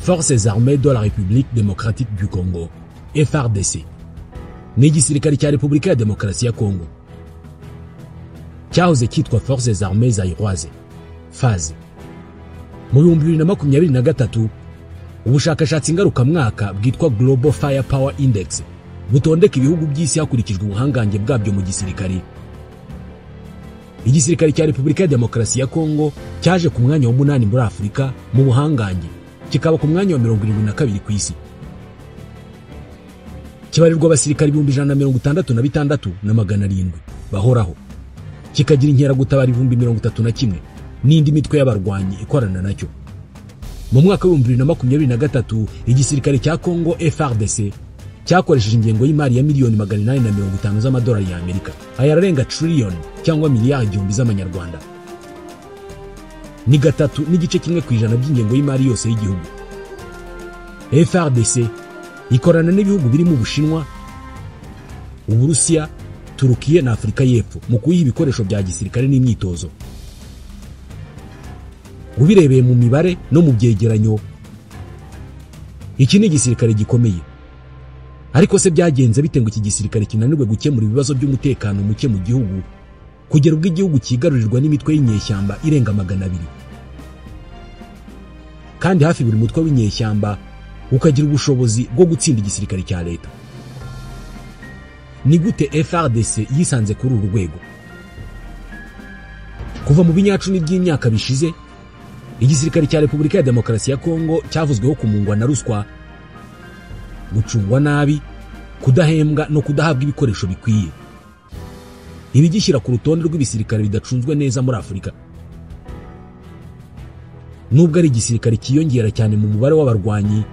Forces armées de la République démocratique du Congo, FARDC, ni igisirikare cya Repubulika ya Demokarasi ya Congo cyahoze cyitwa Forces armées zaïroises FAZ. Mu 2023 ubushakashatsi ngarukamwaka bwitwa Global Firepower Index butondeka ibihugu by'isi hakurikijwe ubuhangange bwabyo mu gisirikare. Igisirikare cya Repubulika ya Demokarasi ya Congo cyaje ku mwanya wa 8 muri Afrika mu buhangange, kikaba ku mwanya wa 72 ku isi. Kibarirwa abasirikare 166,700 bahoraho, kikagira inkeragutabara 31,000 n'indi mitwe y'abarwanyi ikorana nacyo. Mu mwaka wa 2023 igisirikare cya Congo FARDC cyakoresheje ingengo y'imari ya miliyoni 850 z'amadolari ya Amerika, ayarenga trillion cyangwa miliyari 1000 z'amanyarwanda. Ni 3.1% by'ingengo y'imari yose y'igihugu. FARDC ikorana n'ibihugu birimo Ubushinwa, Uburusiya, Turukiya na Afrika y'Epfo mu kuyiha ibikoresho bya gisirikare n'imyitozo. Ubirebeye mu mibare no mu byegeranyo, iki ni igisirikare gikomeye. Ariko se byagenze bite ngo iki gisirikare kinanirwe gukemura ibibazo by'umutekano muke mu gihugu kugera ubwo igihugu kigarurirwa n'imitwe y'inyeshyamba irenga 200? Kandi hafi buri mutwe w'inyeshyamba ukagira ubushobozi bwo gutsinda igisirikare cya leta. Ni gute FARDC yisanze kuri uru rwego? Kuva mu binyacumi by'imyaka bishize, igisirikare cya Repubulika ya Demokarasi ya Congo cyavuzweho kumungwa na ruswa, gucungwa nabi, kudahembwa no kudahabwa ibikoresho bikwiye. Ibi gishyira ku rutonde rw'ibisirikare bidacunzwe neza muri Afrika. Nubwo ari igisirikare kiyongera cyane mu mubare w'abarwanyi,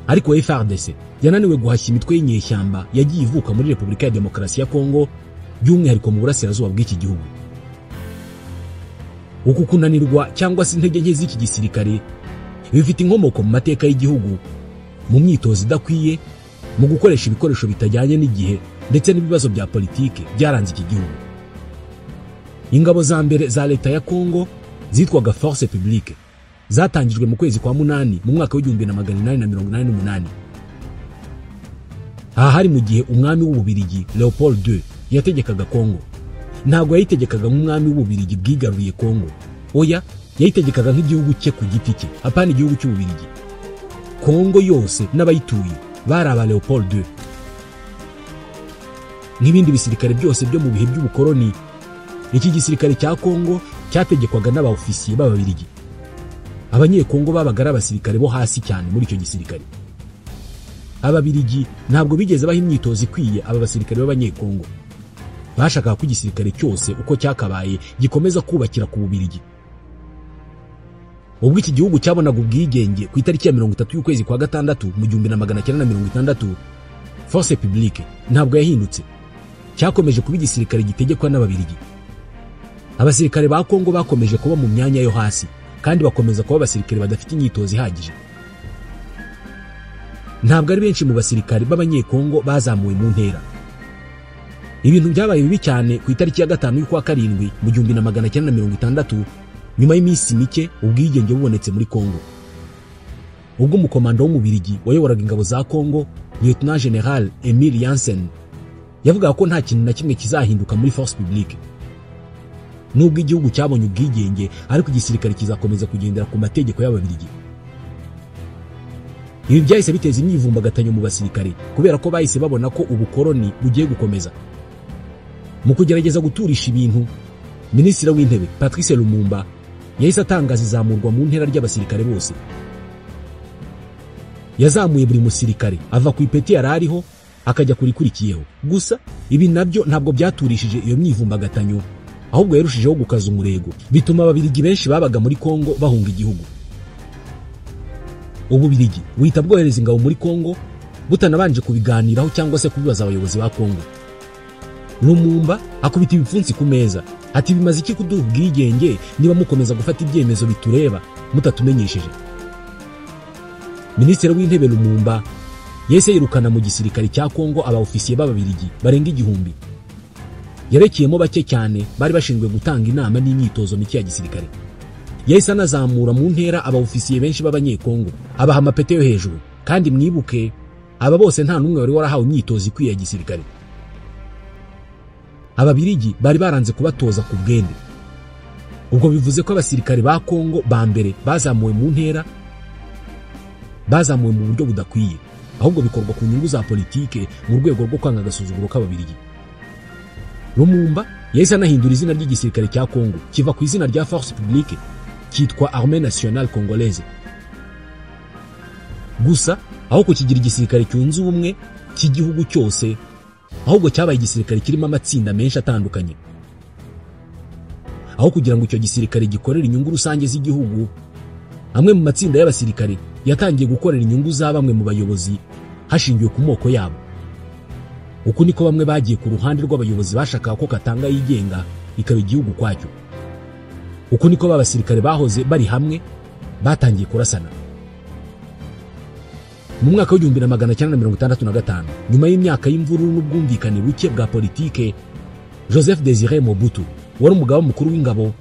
ariko FARDC yananiwe guhashya imitwe y'inyeshyamba yagiye ivuka muri Repubulika ya Demokarasi ya Congo, by'umwihariko mu burasirazuba bw'iki gihugu. Uku kunanirwa cyangwa se intege nke z'iki gisirikare bifite inkomoko mu mateka y'igihugu, mu myitozo idakwiye, mu gukoresha ibikoresho bitajyanye n'igihe ndetse n'ibibazo bya politike byaranze iki gihugu. Ingabo za mbere za leta ya Congo zitwaga Force Publique zatangijwe mu kwezi kwa 8 mu mwaka wa 1888. Aha hari mu gihe umwami w'Ububirigi Leopold II yategekaga Congo. Ntabwo yayitegekaga nk'umwami w'Ububirigi bwigaruriye Congo, oya, yayitegekaga nk'igihugu cye ku giti cye, apana igihugu cy'Ububirigi. Congo yose n'abayituye bari aba Leopold II. N'ibindi bisirikare byose byo mu bihe by'ubukoloni, iki gisirikare cya Congo cyategekwaga n'abaofisiye b'Ababirigi. Abanyekongo babaga ari abasirikare bo hasi cyane muri icyo gisirikare. Ababirigi ntabwo bigeze baha imyitozo ikwiye aba basirikare b'Abanyekongo. Bashakaga ko igisirikare cyose uko cyakabaye gikomeza kubakira ku Bubirigi. Ubwo iki gihugu cyabonaga ubwigenge ku itariki ya 30 y'ukwezi kwa gatandatu mu 1960, Force Publique ntabwo yahindutse. Cyakomeje kuba igisirikare gitegekwa n'Ababirigi. Abasirikare ba Congo bakomeje kuba mu myanya yo hasi, kandi bakomeza kuba abasirikare badafite imyitozo ihagije. Ntabwo ari benshi mu basirikare b'Abanyekongo bazamuwe mu ntera. Ibintu byabaye bibi cyane ku itariki ya 5 y'ukwa karindwi mu 1960, nyuma y'iminsi mike ubwigenge bubonetse muri Congo. Ubwo umukomando w'Umubirigi wayoboraga ingabo za Congo, Lieutenant General Emile Janssen, yavugaga ko nta kintu na kimwe kizahinduka muri Force Publique. Nubwo igihugu cyabonye ubwigenge, ariko igisirikare kizakomeza kugendera ku mategeko y'Ababirigi. Ibi byahise biteza imyivumbagatanyo mu basirikare kubera ko bahise babona ko ubukoloni bugiye gukomeza. Mu kugerageza guturisha ibintu, Minisitiri w'Intebe Patrice Lumumba yahise atangaza izamurwa mu ntera ry'abasirikare bose. Yazamuye buri musirikare ava ku ipeti yarariho akajya kurikurikiyeho. Gusa ibi nabyo ntabwo byaturishije iyo myivumbagatanyo, ahubwo yarushijeho gukaza umurego, bituma Ababirigi benshi babaga muri Congo bahunga igihugu. Ububirigi buhita bwohereza ingabo muri Congo butanabanje kubiganiraho cyangwa se kubibaza abayobozi ba Congo. Lumumba akubita ibipfunsi ku meza ati, bimaze iki kuduha ubwigenge niba mukomeza gufata ibyemezo bitureba mutatumenyesheje? Minisitiri w'Intebe Lumumba yese yirukana mu gisirikare cya Congo abaofisiye b'Ababirigi barenga 1000. Yarekiyemo bake cyane bari bashinzwe gutanga inama n'imyitozo mike ya gisirikare. yahise anazamura mu ntera abaofisiye benshi b'abanyekongo, abaha amapete yo hejuru, kandi mwibuke aba bose nta n'umwe wari warahawe imyitozo ikwiye ya gisirikare. Ababirigi bari baranze kubatoza ku bwende. Ubwo bivuze ko abasirikare ba Kongo ba mbere bazamuwe mu ntera, bazamuwe mu buryo budakwiye, ahubwo bikorwa ku nyungu za politike mu rwego rwo kwanga agasuzuguro k'ababirigi. Lumumba yahise anahindura izina ry'igisirikare cya Kongo kiva ku izina rya Force Publique cyitwa Armée Nationale Congolaise. Gusa aho kukigira igisirikare cyunze ubumwe cy'igihugu cyose, ahubwo cyabaye igisirikare kirimo amatsinda menshi atandukanye. Aho kugira ngo icyo gisirikare gikorere inyungu rusange z'igihugu, amwe mu matsinda y'abasirikare yatangiye gukorera inyungu za bamwe mu bayobozi hashingiwe ku moko yabo. Uku niko bamwe bagiye ku ruhande rw'abayobozi bashaka ko Katanga yigenga ikaba igihugu kwacyo. Uku niko babasirikare bahoze bari hamwe batangiye kurasana. Mu mwaka w'1965, nyuma y'imyaka y'imvururu n'ubwumvikane buke bwa politike, Joseph Désiré Mobutu wari umugaba mukuru w'ingabo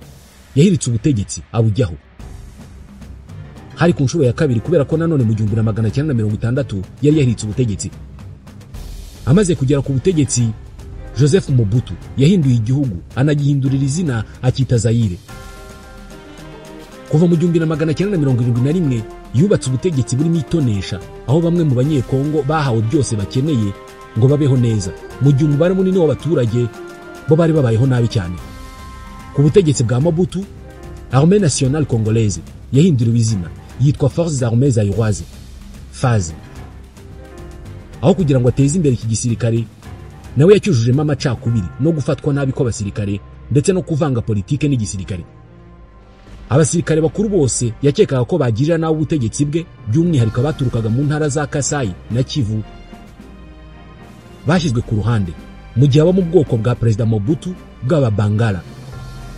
yahiritse ubutegetsi abujyaho. Hari ku nshuro ya kabiri kubera ko nanone mu 1960 yari yahiritse ubutegetsi. Amaze kugera ku butegetsi, Joseph Mobutu yahinduye igihugu, anagihindurira izina akita Zaire. Kuva mu 1971 yubatse ubutegetsi burimo itonesha, aho bamwe mu banyekongo bahawe byose bakeneye ngo babeho neza, mu gihe umubare munini w'abaturage bo bari babayeho nabi cyane. Ku butegetsi bwa Mobutu, Armée Nationale Congolaise yahinduriwe izina yitwa Forces Armées Zaïroises, FAZ. Aho kugira ngo ateze imbere iki gisirikare, nawe yacyujujemo amacakubiri no gufatwa nabi kw'abasirikare ndetse no kuvanga politike n'igisirikare. Abasirikare bakuru bose yakekaga ko bagirira nawe ubutegetsi bwe, by'umwihariko baturukaga mu ntara za Kasai na Kivu, bashyizwe ku ruhande, mu gihe abo mu bwoko bwa Perezida Mobutu bw'Ababangala,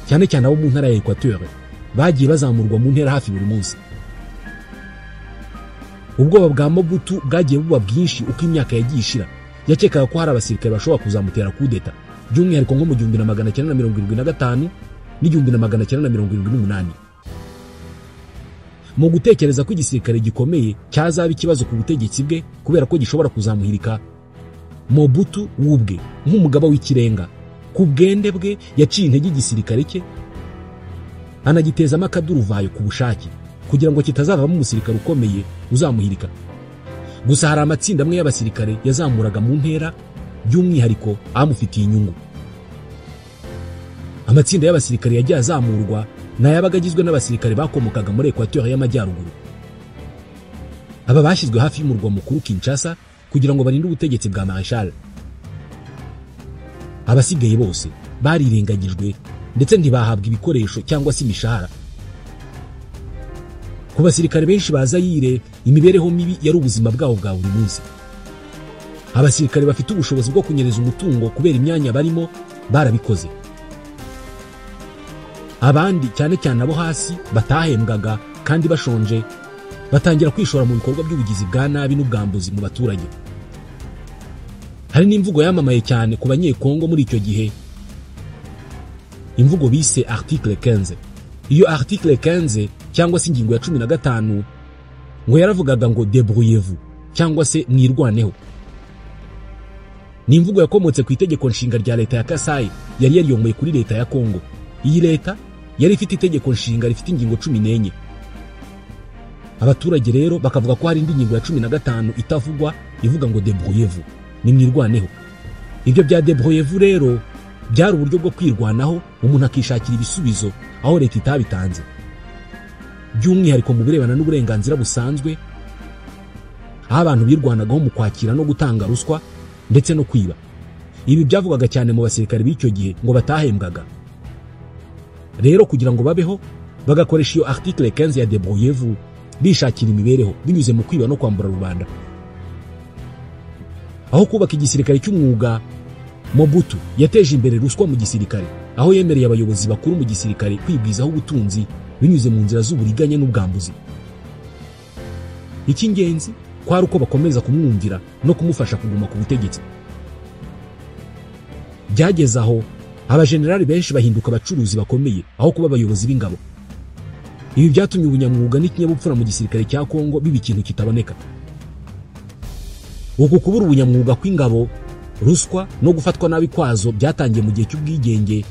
cyane cyane abo mu ntara ya Equateur, bagiye bazamurwa mu ntera hafi buri munsi. Ubwoba bwa Mobutu bwagiye buba bwinshi uko imyaka yagiye ishira. Yakekaga ko hari abasirikare bashobora kuzamutera kudeta, by'umwihariko nko mu 1975 n'1978. Mu gutekereza ko igisirikare gikomeye cyazaba ikibazo ku butegetsi bwe kubera ko gishobora kuzamuhirika, Mobutu wubwe nk'umugaba w'ikirenga ku bwende bwe yaciye intege igisirikare cye, anagitezamo akaduruvayo ku bushake kugira ngo kitazavamo umusirikare ukomeye uzamuhirika. Gusa hari amatsinda amwe y'abasirikare yazamuraga mu ntera, by'umwihariko amufitiye inyungu. Amatsinda y'abasirikare yagiye azamurwa nayabaga agizwe n'abasirikare bakomokaga muri Equateur y'Amajyaruguru. Aba bashyizwe hafi y'umurwa mukuru Kinshasa kugira ngo barinde ubutegetsi bwa Marshal. Abasigaye bose barirengagijwe ndetse ntibahabwa ibikoresho cyangwa se imishahara. Ku basirikare benshi ba Zaire, imibereho mibi yari ubuzima bwabo bwa buri munsi. Abasirikare bafite ubushobozi bwo kunyereza umutungo kubera imyanya barimo barabikoze. Abandi cyane cyane abo hasi batahembwaga kandi bashonje batangira kwishora mu bikorwa by'ubugizi bwa nabi n'ubwambuzi mu baturage. Hari n'imvugo yamamaye cyane ku banyekongo muri icyo gihe, imvugo bise article 15. Iyo article 15 cyangwa se ingingo ya 15 ngo yaravugaga ngo débrouillez-vous cyangwa se mwirwaneho. Ni imvugo yakomotse ku itegeko nshinga rya leta ya Kasai yari yariyomeye kuri leta ya Kongo. Iyi leta yari ifite itegeko nshinga rifite ingingo 14. Abaturage rero bakavuga ko hari indi ngingo ya 15 itavugwa ivuga ngo débrouillez-vous, ni mwirwaneho. Ibyo bya débrouillez-vous rero byari uburyo bwo kwirwanaho umuntu akishakira ibisubizo aho leta itabitanze, by'umwihariko mu birebana n'uburenganzira busanzwe, aho abantu birwanagaho mu kwakira no gutanga ruswa ndetse no kwiba. Ibi byavugaga cyane mu basirikare b'icyo gihe ngo batahembwaga. Rero kugira ngo babeho bagakoresha iyo article 15 ya débrouillez-vous bishakira imibereho binyuze mu kwiba no kwambura rubanda. Aho kubaka igisirikare cy'umwuga, Mobutu yateje imbere ruswa mu gisirikare, aho yemereye abayobozi bakuru mu gisirikare kwibwizaho ubutunzi binyuze mu nzira z'uburiganya n'ubwambuzi. Icy'ingenzi kwari uko bakomeza kumwumvira no kumufasha kuguma ku butegetsi. Byageze aho abajenerali benshi bahinduka abacuruzi bakomeye aho kuba abayobozi b'ingabo. Ibi byatumye ubunyamwuga n'ikinyabupfura mu gisirikare cya Kongo biba ikintu kitaboneka. Uku kubura ubunyamwuga kw'ingabo, ruswa no gufatwa nabi kwazo byatangiye mu gihe cy'ubwigenge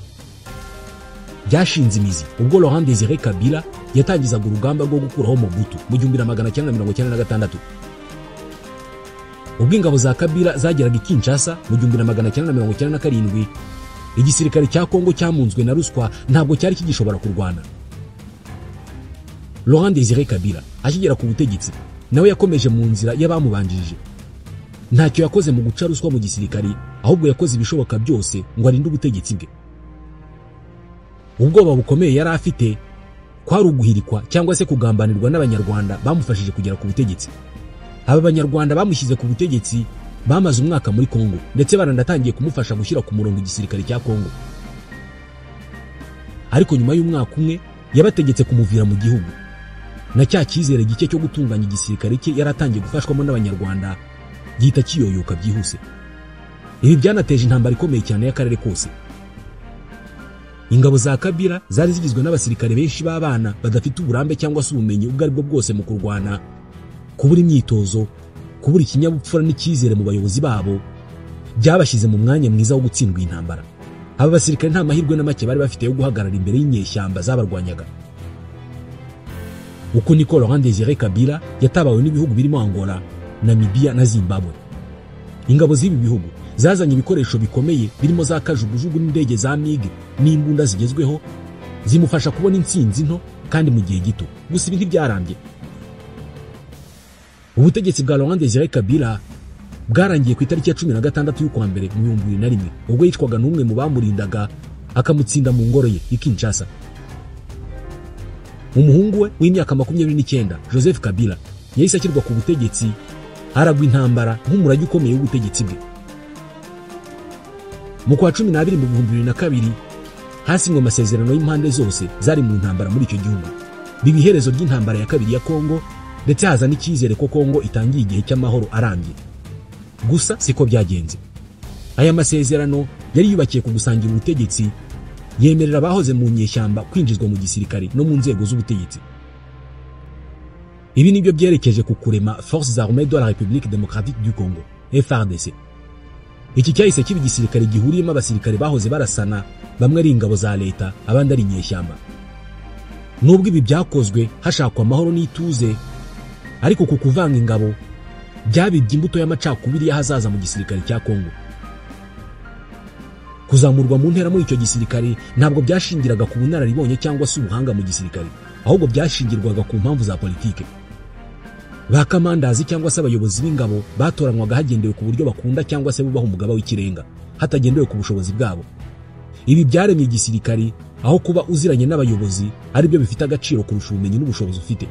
byashinze imizi ubwo Laurent Désiré Kabila yatangizaga urugamba rwo gukuraho Mobutu mu 1996. Ubwo ingabo za Kabila zageraga i Kinshasa mu 1997, igisirikare cya Kongo cyamunzwe na ruswa ntabwo cyari kigishobora kurwana. Laurent Désiré Kabila akigera ku butegetsi nawe yakomeje mu nzira y'abamubanjirije. Ntacyo yakoze mu guca ruswa mu gisirikare, ahubwo yakoze ibishoboka byose ngo arinde ubutegetsi bwe. Ubwoba bukomeye yari afite kwari uguhirikwa cyangwa se kugambanirwa n'abanyarwanda bamufashije kugera ku butegetsi. Aba banyarwanda bamushyize ku butegetsi bamaze umwaka muri Kongo ndetse barandatangiye kumufasha gushyira ku murongo igisirikare cya Kongo. Ariko nyuma y'umwaka umwe yabategetse kumuvira mu gihugu. Na cya cyizere gike cyo gutunganya igisirikare cye yaratangiye gufashwamo n'abanyarwanda gihita kiyoyoka byihuse. Ibi byanateje intambara ikomeye cyane y'akarere kose. Ingabo za Kabila zari zigizwe n'abasirikare benshi b'abana badafite uburambe cyangwa se ubumenyi ubwo ari bwo bwose mu kurwana, kubura imyitozo, kubura ikinyabupfura n'icyizere mu bayobozi babo byabashyize mu mwanya mwiza wo gutsindwa intambara. Aba basirikare nta mahirwe na make bari bafite yo guhagarara imbere y'inyeshyamba zabarwanyaga. Uko niko Laurent Désiré Kabila yatabawe n'ibihugu birimo Angola, Namibia na Zimbabwe. Ingabo z'ibi bihugu zazanye ibikoresho bikomeye birimo za kajugujugu n'indege za MiG n'imbunda zigezweho zimufasha kubona intsinzi nto kandi mu gihe gito. Gusa ibi ntibyarambye. Ubutegetsi bwa Laurent Désiré Kabila bwarangiye ku itariki ya 16 y'ukwa mbere mu 2001 ubwo yicwaga n'umwe mu bamurindaga akamutsinda mu ngoro ye i Kinshasa. Umuhungu we w'imyaka 29 Joseph Kabila yahise ashyirwa ku butegetsi aragwa intambara nk'umurage ukomeye w'ubutegetsi bwe. Mu kwa 12 mu 2002 hasinywe amasezerano y'impande zose zari mu ntambara muri icyo gihugu. Biba iherezo ry'intambara ya kabiri ya Kongo ndetse haza n'icyizere ko Kongo itangiye igihe cy'amahoro arambye. Gusa siko byagenze. Aya masezerano yari yubakiye ku gusangira ubutegetsi, yemerera abahoze mu nyeshyamba kwinjizwa mu gisirikare no mu nzego z'ubutegetsi. Ibi nibyo byerekeje ku kurema Forces Armées de la République Démocratique du Congo, FARDC. Iki cyahise kiba igisirikare gihuriyemo abasirikare bahoze barasana, bamwe ari ingabo za leta abandi ari nyeshyamba. Nubwo ibi byakozwe hashakwa amahoro n'ituze, ariko ku kuvanga ingabo byabibye imbuto y'amacakubiri y'ahazaza mu gisirikare cya Kongo. Kuzamurwa mu ntera muri icyo gisirikare ntabwo byashingiraga ku bunararibonye cyangwa se ubuhanga mu gisirikare, ahubwo byashingirwaga ku mpamvu za politike. Ba kamandazi cyangwa se abayobozi b'ingabo batoranywaga hagendewe ku buryo bakunda cyangwa se bubaha umugaba w'ikirenga, hatagendewe ku bushobozi bwabo. Ibi byaremye igisirikare aho kuba uziranye n'abayobozi ari byo bifite agaciro kurusha ubumenyi n'ubushobozi ufite.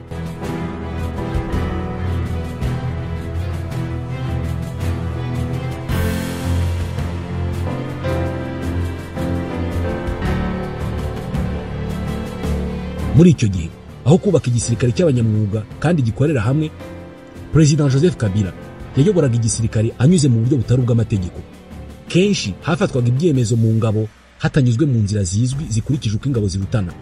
Muri icyo gihe aho kubaka igisirikare cy'abanyamwuga kandi gikorera hamwe, President Joseph Kabila yayoboraga igisirikare anyuze mu buryo butari ubw'amategeko. Kenshi hafatwaga ibyemezo mu ngabo hatanyuzwe mu nzira zizwi zikurikije uko ingabo zirutana.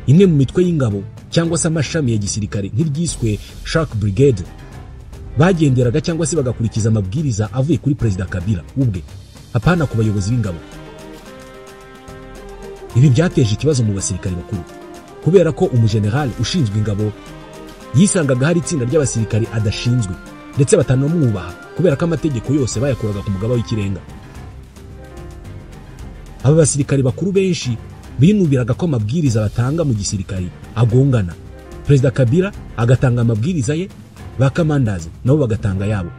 Imwe mu mitwe y'ingabo cyangwa se amashami ya gisirikare nk'iryiswe Shark Brigade bagenderaga cyangwa se bagakurikiza amabwiriza avuye kuri President Kabila ubwe, apana ku bayobozi b'ingabo. Ibi byateje ikibazo mu basirikare bakuru kubera ko umujenerali ushinzwe ingabo yisangaga hari itsinda ry'abasirikare adashinzwe ndetse batanamwubaha kubera ko amategeko yose bayakoraga ku mugaba w'ikirenga. Aba basirikare bakuru benshi binubiraga ko amabwiriza batanga mu gisirikare agongana. President Kabila agatanga amabwiriza ye, ba kamandazi nabo bagatanga yabo.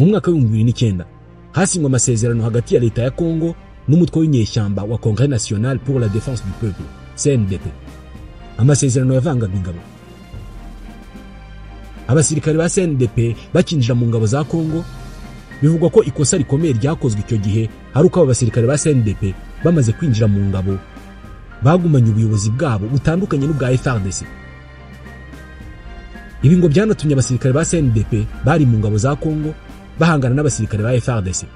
Mu mwaka wa 2009 hasinywe amasezerano hagati ya leta ya Kongo n'umutwe w'inyeshyamba wa Congrès National pour la Défense du Peuple, CNDP. Amasezerano yavangaga ingabo. Abasirikare ba CNDP bakinjira mu ngabo za Kongo, bivugwa ko ikosa rikomeye ryakozwe icyo gihe ari uko abasirikare ba CNDP bamaze kwinjira mu ngabo bagumanye ubuyobozi bwabo butandukanye n'ubwa FARDC. Ibi ngo byanatumye abasirikare ba CNDP bari mu ngabo za Kongo bahangana n'abasirikare ba FARDC.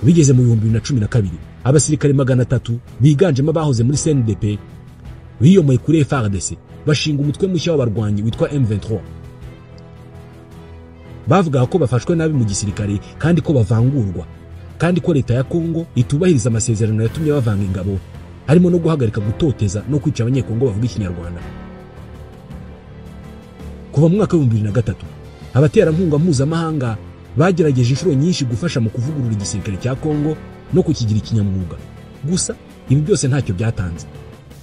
Bigeze mu 2012 abasirikare 300 biganjemo abahoze muri CNDP biyomoye kuri FARDC bashinga umutwe mushya w'abarwanyi witwa M23. Bavuga ko bafashwe nabi mu gisirikare kandi ko bavangurwa, kandi ko leta ya Kongo itubahiriza amasezerano yatumye bavanga ingabo, harimo no guhagarika gutoteza no kwica abanyekongo bavuga ikinyarwanda. Kuva mu mwaka wa 2003 abaterankunga mpuzamahanga bagerageje inshuro nyinshi gufasha mu kuvugurura igisirikare cya Kongo no kukigira ikinyamwuga. Gusa ibi byose ntacyo byatanze,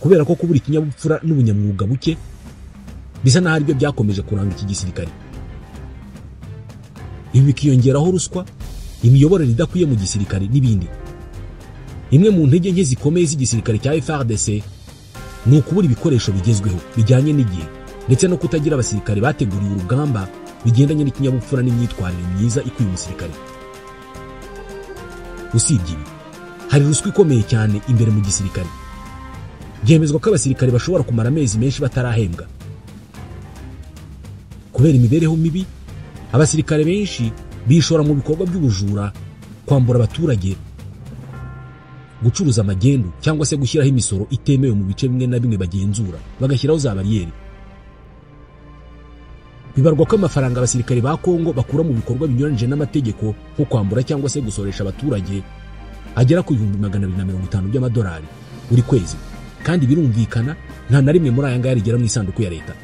kubera ko kubura ikinyabupfura n'ubunyamwuga buke bisa naho aribyo byakomeje kuranga iki gisirikare. Ibi bikiyongeraho ruswa, imiyoborere idakwiye mu gisirikare n'ibindi. Imwe mu ntege nke zikomeye z'igisirikare cya FARDC ni ukubura ibikoresho bigezweho bijyanye n'igihe, ndetse no kutagira abasirikare bateguriwe urugamba bigendanye n'ikinyabupfura n'imyitwarire myiza ikwiye umusirikare. Usibye ibi, hari ruswa ikomeye cyane imbere mu gisirikare. Byemezwa ko abasirikare bashobora kumara amezi menshi batarahembwa. Kubera imibereho mibi, abasirikare benshi bishora mu bikorwa by'ubujura, kwambura abaturage, gucuruza magendu cyangwa se gushyiraho imisoro itemewe mu bice bimwe na bimwe bagenzura, bagashyiraho za bariyeri. Bibarwa ko amafaranga abasirikare ba Kongo bakura mu bikorwa binyuranyije n'amategeko nko kwambura cyangwa se gusoresha abaturage agera ku 250 by'amadolari buri kwezi, kandi birumvikana nta na rimwe muri aya ngaya rigera mu isanduku ya leta.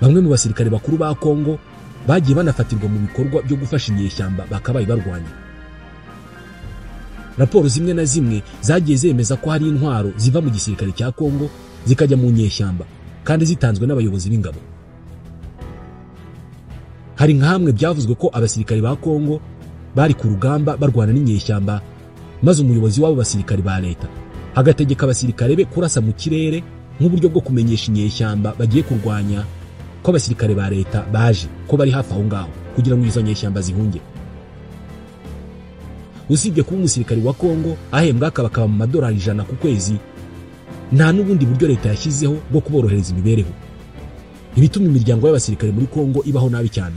Bamwe mu basirikare bakuru ba Kongo bagiye banafatirwa mu bikorwa byo gufasha inyeshyamba bakabaye barwanya. Raporo zimwe na zimwe zagiye zemeza ko hari intwaro ziva mu gisirikare cya Kongo zikajya mu nyeshyamba, kandi zitanzwe n'abayobozi b'ingabo. Hari nka hamwe byavuzwe ko abasirikare ba Kongo bari ku rugamba barwana n'inyeshyamba, maze umuyobozi w'abo basirikare ba leta agategeka abasirikare be kurasa mu kirere nk'uburyo bwo kumenyesha inyeshyamba bagiye kurwanya ko abasirikare ba leta baje, ko bari hafi aho ngaho kugira ngo izo nyeshyamba zihunge. Usibye kuba umusirikare wa Kongo ahembwa akaba mu madolari 100 ku kwezi, nta n'ubundi buryo leta yashyizeho bwo kuborohereza imibereho. Ibituma imiryango y'abasirikare muri Kongo ibaho nabi cyane,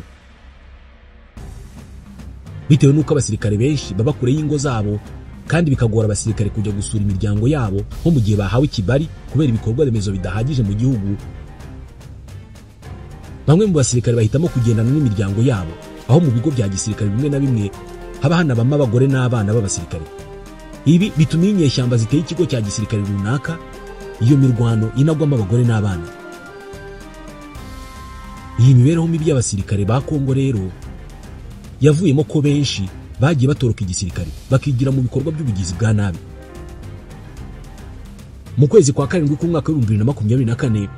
bitewe n'uko abasirikare benshi baba kure y'ingo zabo, kandi bikagora abasirikare kujya gusura imiryango yabo nko mu gihe bahawe ikibari kubera ibikorwa remezo bidahagije mu gihugu. Bamwe mu basirikare bahitamo kugendana n'imiryango yabo, aho mu bigo bya gisirikare bimwe na bimwe haba hanabamo abagore n'abana b'abasirikare. Ibi bituma inyeshyamba ziteye ikigo cya gisirikare runaka, iyo mirwano inagwamo abagore n'abana. Iyi mibereho mibi y'abasirikare ba Kongo rero yavuyemo ko benshi bagiye batoroka igisirikare bakigira mu bikorwa by'ubugizi bwa nabi. Mu kwezi kwa karindwi k'umwaka wa 2024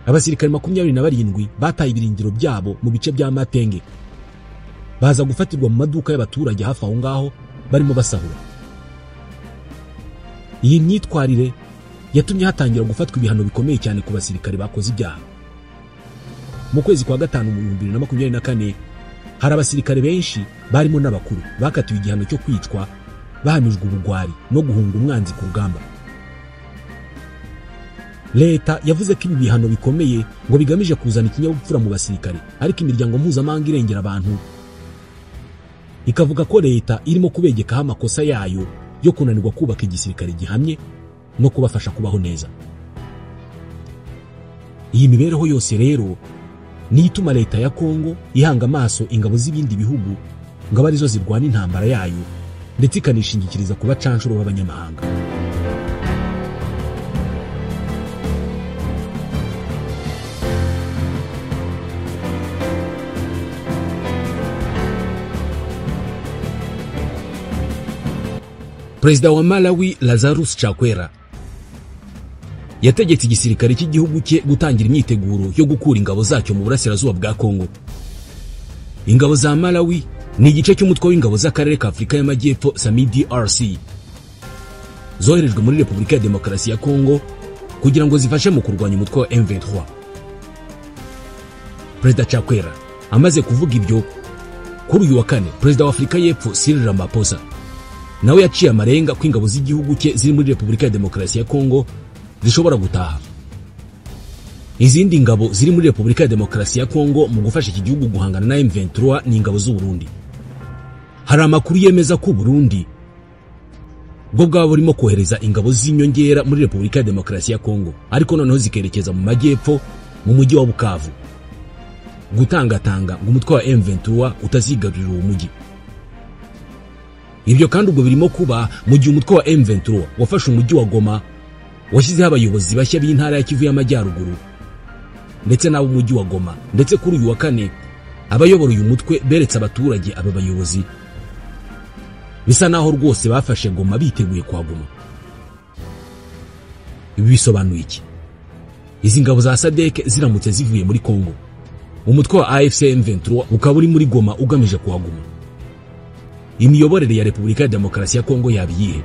abasirikare 27 bataye ibirindiro byabo mu bice bya Matenge, baza gufatirwa mu maduka y'abaturage hafi aho ngaho barimo basahura. Iyi myitwarire yatumye hatangira gufatwa ibihano bikomeye cyane ku basirikare bakoze ibyaha. Mu kwezi kwa gatanu mu 2024 hari abasirikare benshi barimo n'abakuru bakatiwe igihano cyo kwicwa, bahamijwe ubugwari no guhunga umwanzi ku rugamba. Leta yavuze ko ibi bihano bikomeye ngo bigamije kuzana ikinyabupfura mu basirikare, ariko imiryango mpuzamahanga irengera abantu ikavuga ko leta irimo kubegekaho amakosa yayo yo kunanirwa kubaka igisirikare gihamye no kubafasha kubaho neza. Iyi mibereho yose rero ni ituma leta ya Kongo ihanga amaso ingabo z'ibindi bihugu ngo arizo zirwana intambara yayo, ndetse ikanishingikiriza ku bacanshuro b'abanyamahanga. Perezida wa Malawi Lazarus Chakwera yategetse igisirikare cy'igihugu cye gutangira imyiteguro yo gukura ingabo zacyo mu burasirazuba bwa Kongo. Ingabo za Malawi ni igice cy'umutwe w'ingabo z'akarere ka Afurika y'Amajyepfo SAMIDRC, zoherejwe muri Repubulika ya Demokarasi ya Kongo kugira ngo zifashe mu kurwanya umutwe wa M23. Perezida Chakwera amaze kuvuga ibyo, kuri uyu wa kane Perezida wa Afurika y'Epfo Cyril Ramaphosa nawe yaciye amarenga ko ingabo z'igihugu cye ziri muri Repubulika ya Demokarasi ya Kongo zishobora gutaha. Izindi ngabo ziri muri Repubulika ya Demokarasi ya Kongo mu gufasha iki gihugu guhangana na M23 ni ingabo z'u Burundi. Hari amakuru yemeza ko Burundi bwo bwaba burimo kohereza ingabo z'inyongera muri Repubulika ya Demokarasi ya Kongo, ariko noneho zikerekeza mu majyepfo mu mujyi wa Bukavu gutangatanga ngo umutwe wa M23 utazigarurira uwo mujyi. Ibyo kandi ubwo birimo kuba mu gihe umutwe wa M23 wafashe umujyi wa Goma, washyizeho abayobozi bashya b'intara ya Kivu y'Amajyaruguru ndetse n'abo mujyi wa Goma, ndetse kuri uyu wa kane abayobora uyu mutwe beretse abaturage aba bayobozi bisa naho rwose bafashe Goma biteguye kuhaguma. Ibi bisobanuye iki? Izi ngabo za SADC ziramutse zivuye muri Kongo, umutwe wa AFC M23 ukaba uri muri Goma ugamije kuhaguma, imiyoborere ya Repubulika ya Demokarasi ya Kongo yabiyihe?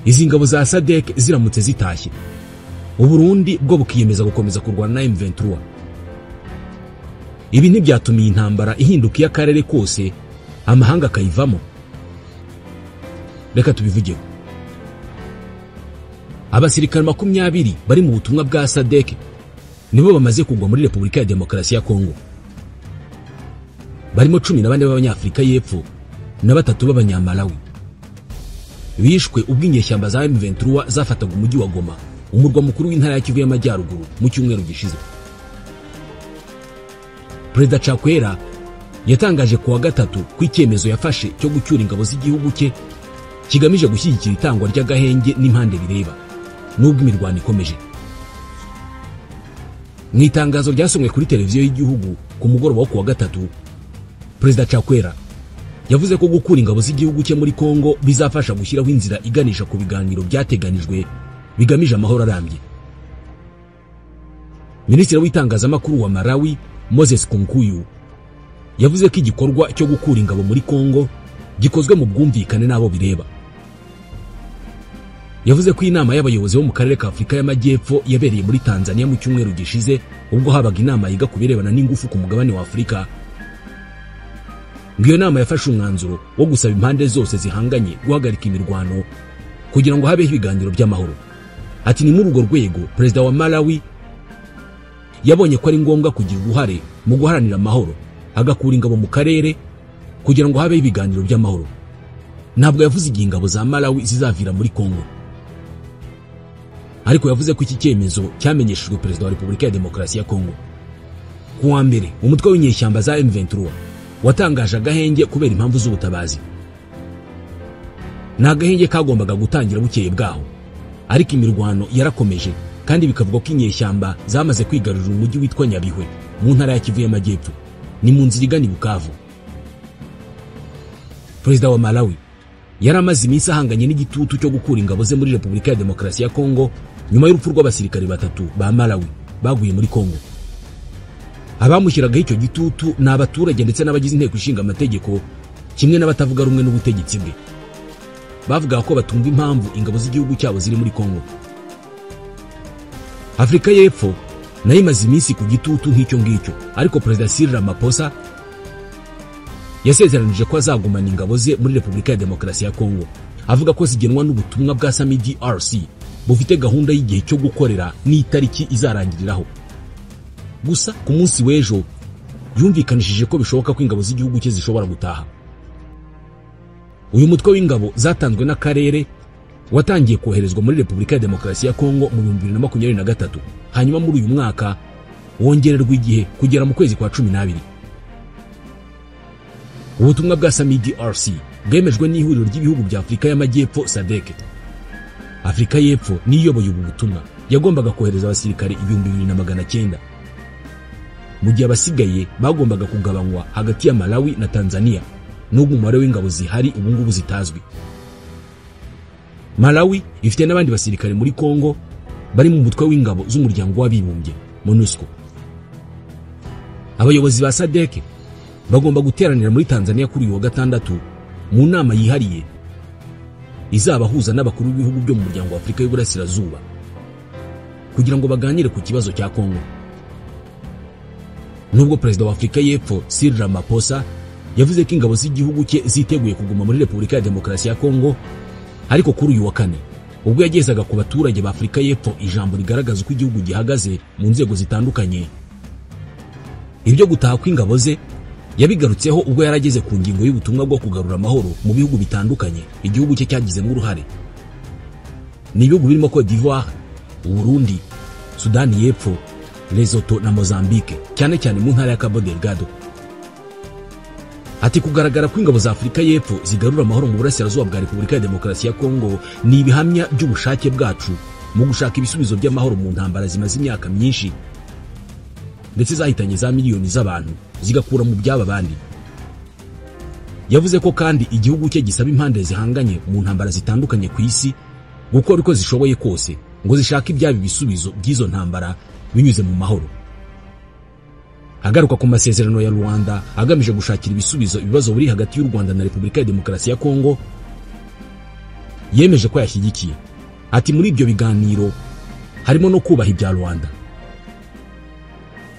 Izi ngabo za SADC ziramutse zitashye, Uburundi bwo bukiyemeza gukomeza kurwana na M23, ibi ntibyatumiye intambara ihinduka y'akarere kose amahanga akayivamo? Reka tubivugeho. Abasirikare 20 bari mu butumwa bwa SADC nibo bamaze kugwa muri Repubulika ya Demokarasi ya Kongo, barimo 14 b'Abanyafrika y'Epfo na 3 b'Abanyamalawi. Bishwe ubwo inyeshyamba za M23 zafataga umujyi wa Goma, umurwa mukuru w'intara ya Kivu y'Amajyaruguru, mu cyumweru gishize. Perezida Chakwera yatangaje kuwa gatatu ko icyemezo yafashe cyo gucyura ingabo z'igihugu cye kigamije gushyigikira itangwa ry'agahenge n'impande bireba nubwo imirwano ikomeje. Mu itangazo ryasomwe kuri televiziyo y'igihugu ku mugoroba wo kuwa gatatu, Perezida Chakwera yavuze ko gukura ingabo z'igihugu cye muri Kongo bizafasha gushyiraho inzira iganisha ku biganiro byateganijwe bigamije amahoro arambye. Minisitiri w'itangazamakuru wa Malawi Moses Konkuyu yavuze ko igikorwa cyo gukura ingabo muri Kongo gikozwe mu bwumvikane n'abo bireba. Yavuze ko inama y'abayobozi bo mu karere ka Afurika y'Amajyepfo yabereye muri Tanzania mu cyumweru gishize, ubwo habaga inama yiga kubirebana n'ingufu ku mugabane wa Afurika. Iyo nama yafashe umwanzuro wo gusaba impande zose zihanganye guhagarika imirwano kugira ngo habeho ibiganiro by'amahoro. Ati ni muri urwo rwego Perezida wa Malawi yabonye ko ari ngombwa kugira uruhare mu guharanira amahoro, agakura ingabo mu karere kugira ngo habeho ibiganiro by'amahoro. Ntabwo yavuze igihe ingabo za Malawi zizavira muri Kongo, ariko yavuze ko iki cyemezo cyamenyeshejwe Perezida wa Repubulika ya Demokarasi ya Kongo. Kuwa mbere umutwe w'inyeshyamba za M23 watangaje agahenge kubera impamvu z'ubutabazi. Nta gahenge kagombaga gutangira bukeye bwaho, ariko imirwano yarakomeje kandi bikavuga ko inyeshyamba zamaze kwigarurira umujyi witwa Nyabihwe mu ntara ya Kivu y'Amajyepfo, ni mu nzira igana Bukavu. Perezida wa Malawi yari amaze iminsi ahanganye n'igitutu cyo gukura ingabo ze muri Repubulika ya Demokarasi ya Kongo nyuma y'urupfu rw'abasirikare 3 ba Malawi baguye muri Kongo. Abamushyiragaho icyo gitutu ni abaturage ndetse n'abagize inteko ishinga amategeko, kimwe n'abatavuga rumwe n'ubutegetsi bwe. Bavuga ko batumva impamvu ingabo z'igihugu cyabo ziri muri Kongo. Afurika y'Epfo nayo imaze iminsi ku gitutu nk'icyo ngicyo, ariko Perezida Cyril Ramaphosa yasezeranije ko azagumana ingabo ze muri Repubulika ya Demokarasi ya Kongo, avuga ko zigenwa n'ubutumwa bwa Samidi RC bufite gahunda y'igihe cyo gukorera n'itariki izarangiriraho. Gusa ku munsi w'ejo yumvikanishije ko bishoboka ko ingabo z'igihugu cye zishobora gutaha. Uyu mutwe w'ingabo zatanzwe n'akarere watangiye koherezwa muri Repubulika ya Demokarasi ya Kongo mu 2023, hanyuma muri uyu mwaka wongererwa igihe kugera mu kwezi kwa 12. Ubutumwa bwa Samidi RC bwemejwe n'ihuriro ry'ibihugu bya Afurika y'Amajyepfo SADC. Afurika y'Epfo niyoboye ubu butumwa yagombaga kohereza abasirikare 2900, mu gihe abasigaye bagombaga kugabanywa hagati ya Malawi na Tanzania, n'ubwo umubare w'ingabo zihari ubu ngubu zitazwi. Malawi ifite n'abandi basirikare muri Kongo bari mu mutwe w'ingabo z'umuryango w'abibumbye MONUSCO. Abayobozi ba SADC bagomba guteranira muri Tanzania kuri uyu wa gatandatu mu nama yihariye izabahuza n'abakuru b'ibihugu byo mu muryango wa Afurika y'Uburasirazuba kugira ngo baganire ku kibazo cya Kongo. Nubwo Perezida wa Afurika y'Epfo Cyril Ramaphosa yavuze ko ingabo z'igihugu cye ziteguye kuguma muri Repubulika ya Demokarasi ya Kongo, ariko kuri uyu wa kane ubwo yagezaga ku baturage ba Afurika y'Epfo ijambo rigaragaza uko igihugu gihagaze mu nzego zitandukanye, ibyo gutaha kw'ingabo ze yabigarutseho ubwo yarageze ku ngingo y'ubutumwa bwo kugarura amahoro mu bihugu bitandukanye igihugu cye cyagizemo uruhare. Ni ibihugu birimo Cote d'Ivoire, Burundi, Sudani y'Epfo, Lesotho na Mozambique, cyane cyane mu ntara ya Cabo Delgado. Ati kugaragara kw'ingabo za Afurika y'Epfo zigarura amahoro mu burasirazuba bwa Repubulika ya Demokarasi ya Kongo ni ibihamya by'ubushake bwacu mu gushaka ibisubizo by'amahoro mu ntambara zimaze imyaka myinshi ndetse zahitanye za miliyoni z'abantu zigakura mu byaba bandi. Yavuze ko kandi igihugu cye gisaba impande zihanganye mu ntambara zitandukanye ku isi gukora uko zishoboye kose ngo zishake ibyaba ibisubizo by'izo ntambara binyuze mu mahoro. Agaruka ku masezerano ya Rwanda agamije gushakira ibisubizo ibibazo biri hagati y'u Rwanda na Repubulika ya Demokarasi ya Kongo, yemeje ko yashyigikiye. Ati muri ibyo biganiro harimo no kubaha ibya Rwanda.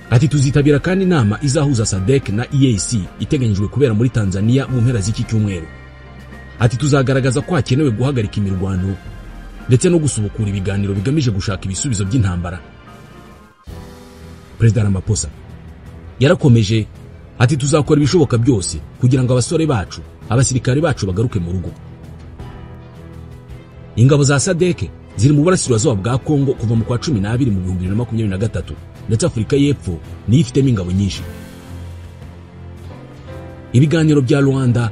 Ati tuzitabira kandi inama izahuza SADC na EAC iteganyijwe kubera muri Tanzania mu mpera z'iki cyumweru. Ati tuzagaragaza ko hakenewe guhagarika imirwano ndetse no gusubukura ibiganiro bigamije gushaka ibisubizo by'intambara. Perezida Ramaphosa yarakomeje ati tuzakora ibishoboka byose kugira ngo abasore bacu, abasirikare bacu bagaruke mu rugo. Ingabo za SADC ziri mu burasirazuba bwa Kongo kuva mu kwa 12 mu 2023 ndetse Afurika y'Epfo ni ifitemo ingabo nyinshi. Ibiganiro bya Rwanda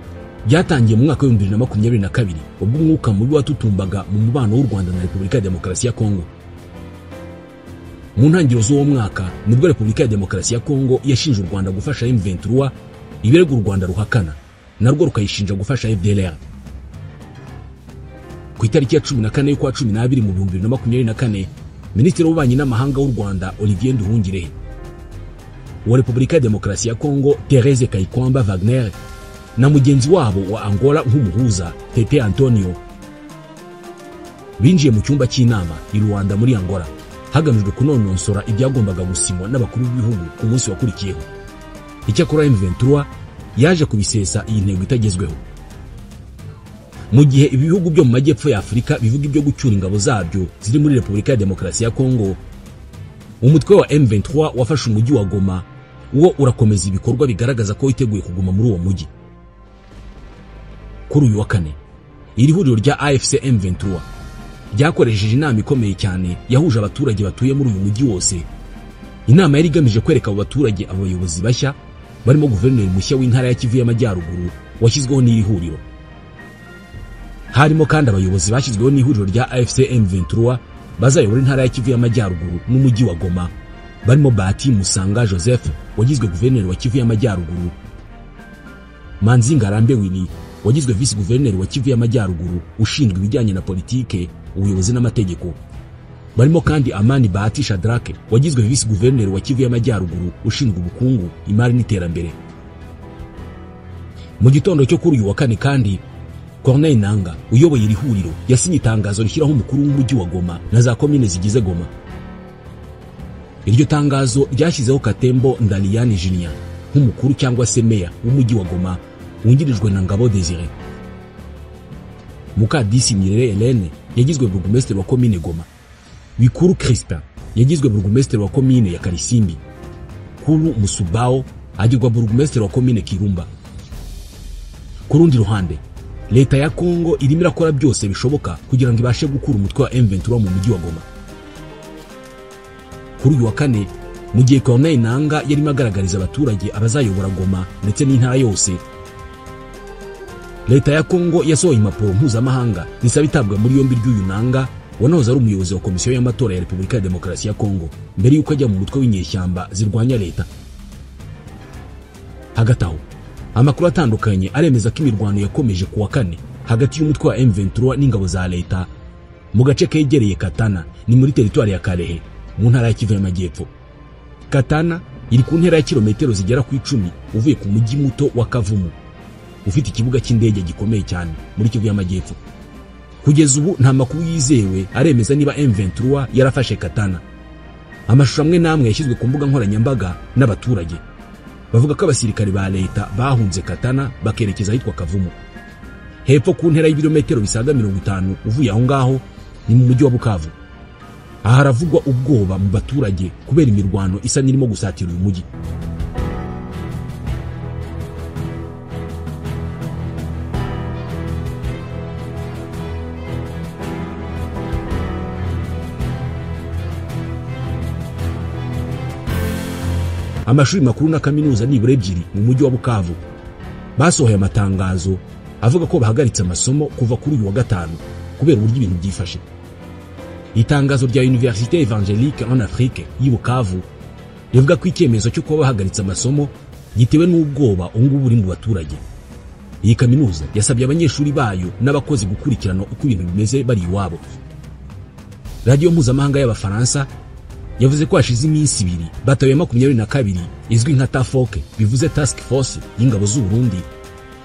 byatangiye mu mwaka wa 2022 ubwo umwuka mubi watutumbaga mu mubano w'u Rwanda na Repubulika ya Demokarasi ya Kongo. Mu ntangiriro z'uwo mwaka nibwo Repubulika ya Demokarasi ya Kongo yashinje u Rwanda gufasha M23, ibirego u Rwanda ruhakana narwo rukayishinja gufasha FDLR. Ku itariki ya 14 y'ukwa 12 mu 2024 Minisitiri w'Ububanyi n'Amahanga w'u Rwanda Olivier Nduhungirehe, wa Repubulika ya Demokarasi ya Kongo Therese Kayikwamba Wagner na mugenzi wabo wa Angola nk'umuhuza Pepe Antonio binjiye mu cyumba cy'inama i Rwanda muri Angola hagamijwe kunononsora ibyagombaga gusinywa n'abakuru b'ibihugu ku munsi wakurikiyeho. Icyakora M23 yaje kubisesa iyi ntego itagezweho. Mu gihe ibihugu byo mu majyepfo ya Afurika bivuga ibyo gucyura ingabo zabyo ziri muri Repubulika ya Demokarasi ya Kongo, umutwe wa M23 wafashe umujyi wa Goma uwo urakomeza ibikorwa bigaragaza ko witeguye kuguma muri uwo mujyi. Kuri uyu wa kane iri huriro rya AFC M23 ryakoresheje inama ikomeye cyane yahuje abaturage batuye muri uyu mujyi wose. Inama yari igamije kwereka abo baturage abayobozi bashya barimo guverineri mushya w'intara ya Kivu y'Amajyaruguru washyizweho n'iri huriro. Harimo kandi abayobozi bashyizweho n'ihuriro rya AFC M23 bazayobora intara ya Kivu y'Amajyaruguru n'umujyi wa Goma, barimo Bahati Musanga Joseph wagizwe guverineri wa Kivu y'Amajyaruguru, Manzi Ngarambe Winnie wagizwe vice guverineri wa Kivu y'Amajyaruguru ushinzwe ibijyanye na politike, ubuyobozi n'amategeko, barimo kandi Amani Bahati Shadrake wagizwe vice guverineri wa Kivu y'Amajyaruguru ushinzwe ubukungu, imari n'iterambere. Mu gitondo cyo kuri uyu wa kane kandi Corneille Nangaa uyoboye iri huriro yasinye itangazo rishyiraho umukuru w'umujyi wa Goma na za komine zigize Goma. Iryo tangazo ryashyizeho Katembo Ndaliyani Julien nk'umukuru cyangwa se meya w'umujyi wa Goma wungirijwe na Ngabo Desire. Mukadisi Nyerere Helene yagizwe burugumesitiri wa komine Goma. Bikuru Crispin yagizwe burugumesitiri wa komine ya Karisimbi. Kuru Musubao agirwa burugumesitiri wa komine Kirumba. Ku rundi ruhande Leta ya Kongo irimo irakora byose bishoboka kugira ngo ibashe gukura umutwe wa M23 mu mujyi wa Goma. Kuri uyu wa kane mu gihe Corneille Nangaa yarimo agaragariza abaturage abazayobora Goma ndetse n'intara yose, Leta ya Kongo yasohoye impapuro mpuzamahanga zisaba itabwa muri yombi ry'uyu Nangaa wanahoze ari umuyobozi wa komisiyo y'amatora ya Repubulika ya Demokarasi ya Kongo mbere y'uko ajya mu mutwe w'inyeshyamba zirwanya leta. Hagati aho amakuru atandukanye aremeza ko imirwano yakomeje kuwa kane hagati y'umutwe wa M23 n'ingabo za leta mu gace kegereye Katana, ni muri teritwari ya Kalehe mu ntara ya Kivu y'Amajyepfo. Katana iri ku ntera ya kilometero zigera ku 10 uvuye ku mujyi muto wa Kavumu ufite ikibuga cy'indege gikomeye cyane muri Kivu y'Amajyepfo. Kugeza ubu nta makuru yizewe aremeza niba M23 yarafashe Katana. Amashusho amwe namwe yashyizwe ku mbuga nkoranyambaga n'abaturage bavuga ko abasirikare ba leta bahunze Katana bakerekeza ahitwa Kavumu, hepfo ku ntera y'ibirometero bisaga 50 uvuye aho ngaho ni mu mujyi wa Bukavu. Aha haravugwa ubwoba mu baturage kubera imirwano isa n'irimo gusatira uyu mujyi. amashuri makuru na kaminuza nibura ebyiri mu mujyi wa Bukavu basohoye amatangazo avuga ko bahagaritse amasomo kuva kuri uyu wa gatanu kubera uburyo ibintu byifashe. Itangazo rya Université Évangélique en Afrique y'i Bukavu rivuga ko icyemezo cyo kuba bahagaritse amasomo gitewe n'ubwoba ngubu buri mu baturage. Iyi kaminuza yasabye abanyeshuri bayo n'abakozi gukurikirana uko ibintu bimeze bari iwabo. Radio mpuzamahanga y'Abafaransa yavuze ko hashize iminsi 2 batawe 22 izwi nka TAFOK, bivuze Task Force y'ingabo z'u Burundi,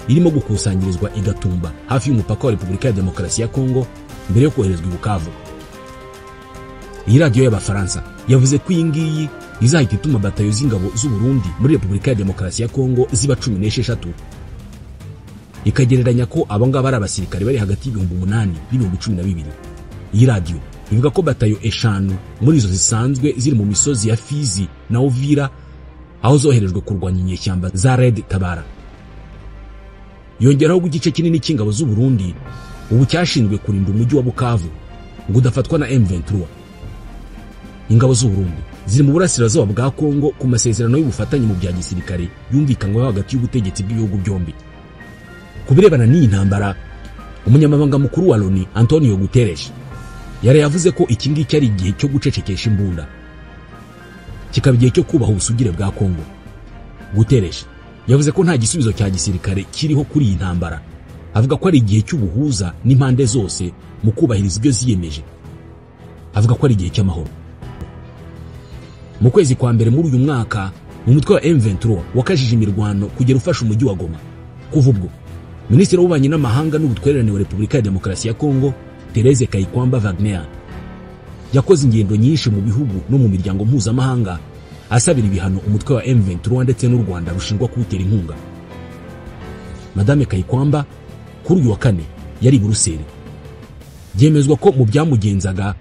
irimo gukusanyirizwa igatumba hafi y'umupaka wa Repubulika ya Demokarasi ya Kongo mbere yo koherezwa i Bukavu. Iyi radio y'Abafaransa yavuze ko iyi ngiyi izahita ituma batayo z'ingabo z'u Burundi muri Repubulika ya Demokarasi ya Kongo ziba 16, ikagereranya ko abangaba ari abasirikare bari hagati y'8,000 n'12,000. Iyi radio ivuga ko batayo 5 muri izo zisanzwe ziri mu misozi ya Fizi na Uvira, aho zoherejwe kurwanya inyeshyamba za Red Tabara. Yongeraho igice kinini cy'ingabo z'u Burundi ubu cyashinzwe kurinda umujyi wa Bukavu ngo udafatwa na M23. Ingabo z'u Burundi ziri mu burasirazuba bwa Kongo ku masezerano y'ubufatanye mu bya gisirikare yumvikanyweho hagati y'ubutegetsi bw'ibihugu byombi. Kubirebana n'iyi ntambara, umunyamabanga mukuru wa Loni Antonio Guterres yari yavuze ko iki ngiki ari igihe cyo gucecekesha imbunda, kikaba igihe cyo kubaha ubusugire bwa Kongo. Guterres yavuze ko nta gisubizo cya gisirikare kiriho kuri iyi ntambara, avuga ko ari igihe cy'ubuhuza n'impande zose mu kubahiriza ibyo ziyemeje. Avuga ko ari igihe cy'amahoro. Mu kwezi kwa mbere muri uyu mwaka, umutwe wa M23 wakajije imirwano kugera ufasha umujyi wa Goma. Kuva ubwo Minisitiri w'Ububanyi n'Amahanga n'Ubutwererane wa Repubulika ya Demokarasi ya Kongo, Thérèse Kayikwamba Wagner, yakoze ingendo nyinshi mu bihugu no mu miryango mpuzamahanga asabira ibihano umutwe wa M23 ndetse n'u Rwanda rushinjwa kuwutera inkunga. Madame Kayikwamba kuri uyu wa kane yari i Buruseli. Byemezwa ko mu byamugenzaga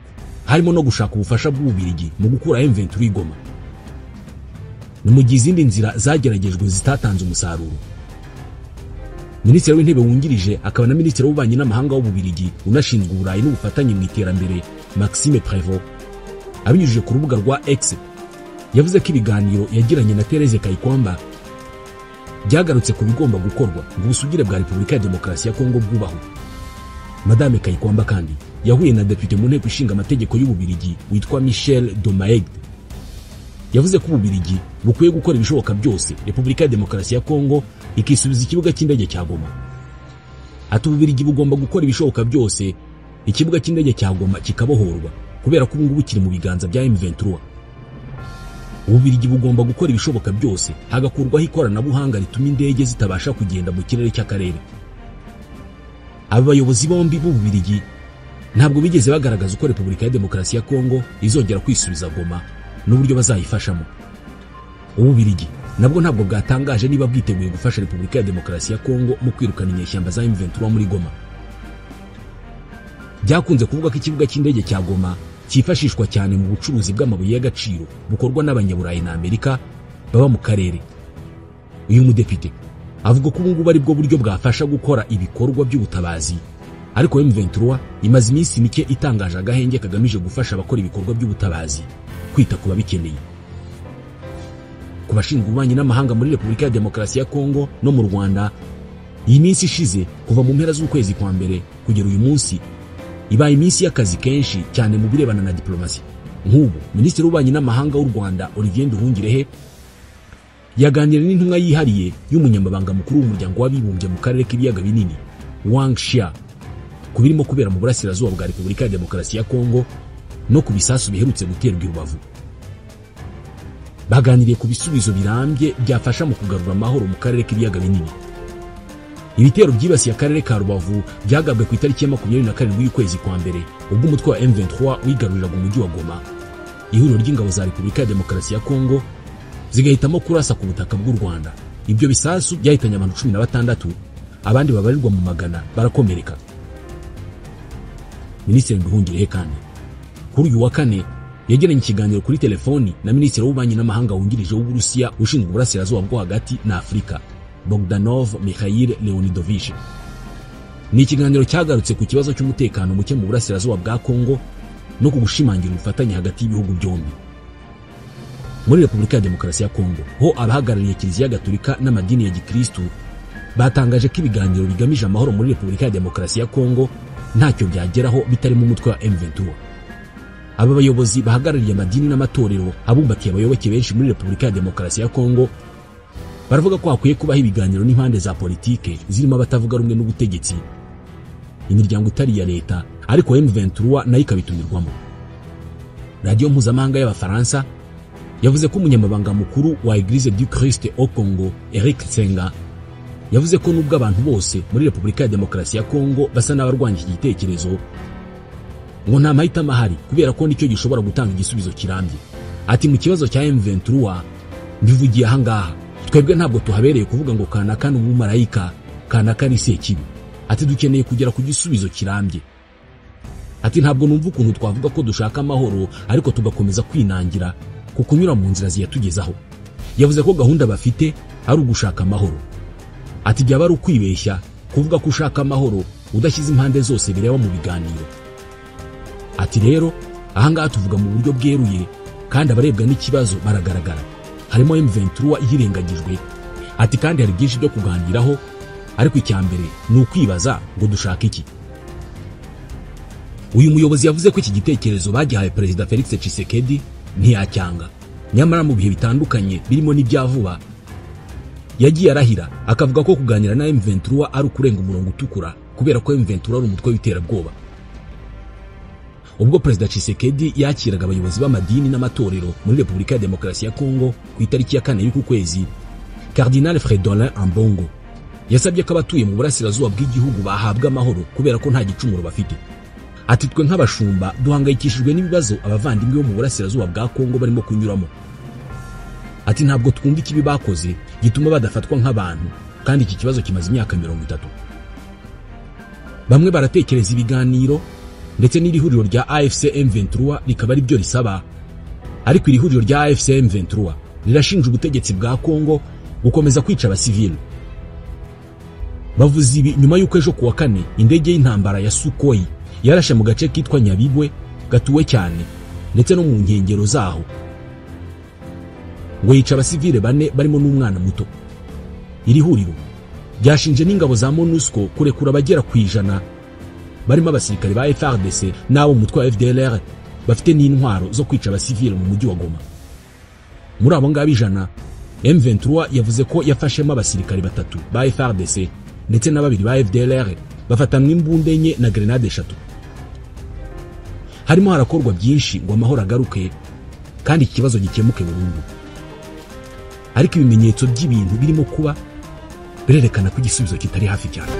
harimo no gushaka ubufasha bw'Ububirigi mu gukura M23 i Goma. Ni mu gihe izindi nzira zageragejwe zitatanze umusaruro. Minisitiri w'Intebe wungirije akaba na Minisitiri w'Ububanyi n'Amahanga w'Ububirigi unashinzwe Uburayi n'ubufatanye mu iterambere, Maxime Prévost, abinyujije ku rubuga rwa X, yavuze ko ibiganiro yagiranye na Thérèse Kayikwamba byagarutse ku bigomba gukorwa ngo ubusugire bwa Repubulika ya Demokarasi ya Kongo bwubahwe. Madame Kayikwamba kandi yahuye na Depite mu nteko ishinga amategeko y'Ububirigi witwa Michel Domaegde. Yavuze ko Ububirigi bukwiye gukora ibishoboka byose Repubulika ya Demokarasi ya Kongo ikisubiza ikibuga cy'indege cya Goma. Ati Ububirigi bugomba gukora ibishoboka byose ikibuga cy'indege cya Goma kikabohorwa kubera ko ubungubu kiri mu biganza bya M23. Ububirigi bugomba gukora ibishoboka byose hagakurwaho ikoranabuhanga rituma indege zitabasha kugenda mu kirere cy'akarere. Aba bayobozi bombi b'Ububirigi ntabwo bigeze bagaragaza uko Repubulika ya Demokarasi ya Kongo izongera kwisubiza Goma n'uburyo bazayifashamo. Ububirigi nabwo ntabwo bwatangaje niba bwiteguye gufasha Repubulika ya Demokarasi ya Kongo mu kwirukana inyeshyamba za M23 muri Goma. Byakunze kuvuga ko ikibuga cy'indege cya Goma cyifashishwa cyane mu bucuruzi bw'amabuye y'agaciro bukorwa n'Abanyaburayi na Amerika baba mu karere. Uyu mudepite avuga ko ubungubu ari bwo buryo bwafasha gukora ibikorwa by'ubutabazi, ariko M23 imaze iminsi mike itangaje agahenge kagamije gufasha abakora ibikorwa by'ubutabazi kwita ku babikeneye. Ku bashinzwe ububanyi n'amahanga muri Repubulika ya Demokarasi ya Kongo no mu Rwanda, iyi minsi ishize kuva mu mpera z'ukwezi kwa mbere kugera uyu munsi ibaye iminsi y'akazi kenshi cyane mu birebana na diplomasi. Nk'ubu Minisitiri w'Ububanyi n'Amahanga w'u Rwanda Olivier Nduhungirehe yaganira n'intumwa yihariye y'umunyamabanga mukuru w'umuryango w'abibumbye mu karere k'ibiyaga binini Wang Xia ku birimo kubera mu burasirazuba bwa Repubulika ya Demokarasi ya Kongo no ku bisasu biherutse guterwa i Rubavu. Baganiriye ku bisubizo birambye byafasha mu kugarura amahoro mu karere k'ibiyaga binini. Ibitero byibasiye akarere ka Rubavu byagabwe ku itariki ya 27 y'ukwezi kwa mbere ubwo umutwe wa M23 wigaruriraga umujyi wa Goma. Ihuriro ry'ingabo za Repubulika ya Demokarasi ya Kongo zigahitamo kurasa ku butaka bw'u Rwanda. Ibyo bisasu byahitanye abantu 16, abandi babarirwa mu magana barakomereka. Minisitiri Nduhungirehe kandi kuri uyu wa kane yagiranye ikiganiro kuri telefoni na Minisitiri w'Ububanyi n'Amahanga wungirije w'Uburusiya ushinzwe uburasirazuba bwo hagati na Afurika, Bogdanov Mikhail Leonidovich. Ni ikiganiro cyagarutse ku kibazo cy'umutekano muke mu burasirazuba bwa Kongo no ku gushimangira ubufatanye hagati y'ibihugu byombi. muri Repubulika ya Demokarasi ya Kongo, ho abahagarariye Kiliziya Gatolika n'amadini ya Gikristo batangaje ko ibiganiro bigamije amahoro muri Repubulika ya Demokarasi ya Kongo ntacyo byageraho bitarimo umutwe wa M23. Aba bayobozi bahagarariye amadini n'amatorero abumbakiye abayoboke benshi muri Repubulika ya Demokarasi ya Kongo baravuga ko hakwiye kubaho ibiganiro n'impande za politike zirimo abatavuga rumwe n'ubutegetsi, imiryango itari ya leta, ariko M23 nayo ikabitumirwamo. Radio mpuzamahanga y'Abafaransa yavuze ko umunyamabanga mukuru wa Église du Christ au Congo, Eric Tsenga, yavuze ko nubwo abantu bose muri Repubulika ya Demokarasi ya Kongo basa n'abarwanya iki gitekerezo, ngo nta mahitamo ahari kubera ko nicyo gishobora gutanga igisubizo kirambye. Ati mu kibazo cya M23 mbivugiye ahangaha, twebwe ntabwo tuhabereye kuvuga ngo kanaka n'umumarayika, kanaka ni sekibi. Ati dukeneye kugera ku gisubizo kirambye. Ati ntabwo numva ukuntu twavuga ko dushaka amahoro ariko tugakomeza kwinangira ku kunyura mu nzira ziyatugezaho. Yavuze ko gahunda bafite ari ugushaka amahoro. Ati byaba ari ukwibeshya kuvuga ko ushaka amahoro udashyize impande zose bireba mu biganiro. Ati rero ahangaha tuvuga mu buryo bweruye kandi abarebwa n'ikibazo baragaragara, harimo M23 yirengagijwe. Ati kandi hari byinshi byo kuganiraho, ariko icyambere ni ukwibaza ngo dushaka iki. Uyu muyobozi yavuze ko iki gitekerezo bagihaye Perezida Felix Tshisekedi ntiyacyanga, nyamara mu bihe bitandukanye birimo n'ibyavuba yagiye arahira akavuga ko kuganira na M23 ari ukurenga umurongo utukura kubera ko M23 ari umutwe w'iterabwoba. Ubwo Perezida Tshisekedi yakiraga abayobozi b'amadini n'amatorero muri Repubulika ya Demokarasi ya Kongo ku itariki ya 4 y'uku kwezi, Cardinal Fridolin Ambongo yasabye ko abatuye mu burasirazuba bw'igihugu bahabwa amahoro kubera ko nta gicumuro bafite. Ati twe nk'abashumba duhangayikishijwe n'ibibazo abavandimwe bo mu burasirazuba bwa Kongo barimo kunyuramo. Ati ntabwo twumva ikibi bakoze gituma badafatwa nk'abantu, kandi iki kibazo kimaze imyaka 30. Bamwe baratekereza ibiganiro ndetse n'iri huriro rya AFC M23 rikaba ari byo risaba, ariko iri huriro rya AFC M23 rirashinja ubutegetsi bwa Kongo gukomeza kwica abasivili. Bavuze ibi nyuma y'uko ejo kuwa 4 indege y'intambara ya Sukhoi yarashe mu gace kitwa Nyabibwe gatuwe cyane ndetse no mu nkengero zaho, ngo yica abasivile 4 barimo n'umwana muto. Iri huriro ryashinje n'ingabo za MONUSCO kurekura abagera ku 100 barimo abasirikare ba FARDC n'abo mutwe wa FDLR bafite n'intwaro zo kwica abasivile mu mujyi wa Goma. Muri abo ngabo 100, M23 yavuze ko yafashemo abasirikare 3 ba FARDC ndetse na 2 ba FDLR bafatanwe imbunde enye na grenade 3. Harimo harakorwa byinshi ngo amahoro agaruke kandi ikibazo gikemuke burundu, ariko ibimenyetso by'ibintu birimo kuba birerekana ko igisubizo kitari hafi cyane.